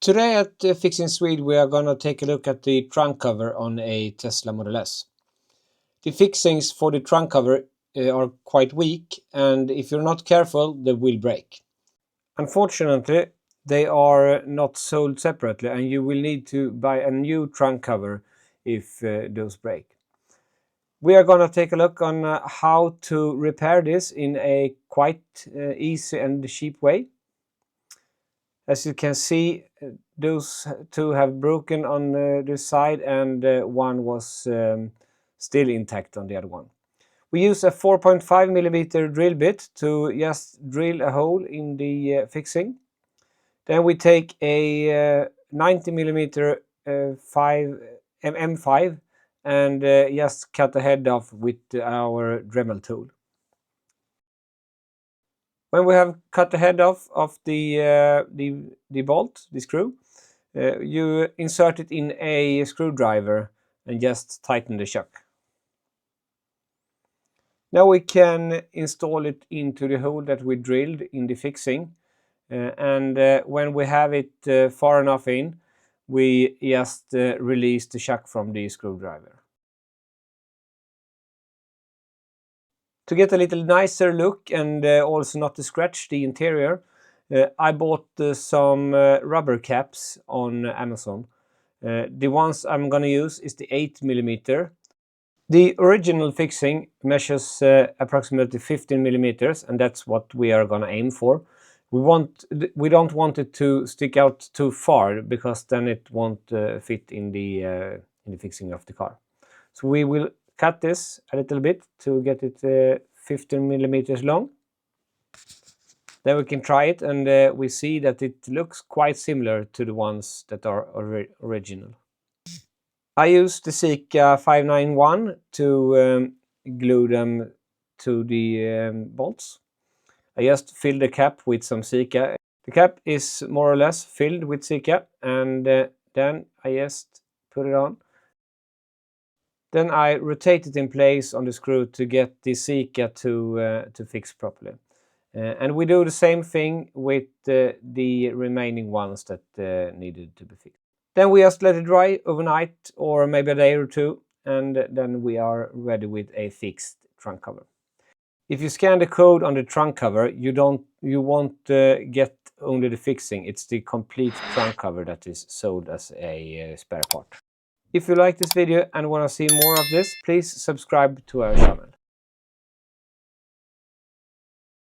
Today at Fix in Swede we are gonna take a look at the trunk cover on a Tesla Model S. The fixings for the trunk cover are quite weak, and if you're not careful they will break. Unfortunately they are not sold separately, and you will need to buy a new trunk cover if those break. We are gonna take a look on how to repair this in a quite easy and cheap way. As you can see, those two have broken on the side, and one was still intact on the other one. We use a 4.5mm drill bit to just drill a hole in the fixing. Then we take a 90mm M5 and just cut the head off with our Dremel tool. When we have cut the head off of the bolt, the screw, you insert it in a screwdriver and just tighten the shock. Now we can install it into the hole that we drilled in the fixing, and when we have it far enough in, we just release the shock from the screwdriver. To get a little nicer look and also not to scratch the interior, I bought some rubber caps on Amazon. The ones I'm gonna use is the 8mm. The original fixing measures approximately 15mm, and that's what we are gonna aim for. We don't want it to stick out too far, because then it won't fit in the fixing of the car. So we will cut this a little bit to get it 15mm long. Then we can try it, and we see that it looks quite similar to the ones that are original. I used the Sika 591 to glue them to the bolts. I just filled the cap with some Sika. The cap is more or less filled with Sika, and then I just put it on. Then I rotate it in place on the screw to get the Sika to fix properly. And we do the same thing with the remaining ones that needed to be fixed. Then we just let it dry overnight, or maybe a day or two, and then we are ready with a fixed trunk cover. If you scan the code on the trunk cover, you won't get only the fixing. It's the complete trunk cover that is sold as a spare part. If you like this video and want to see more of this, please subscribe to our channel.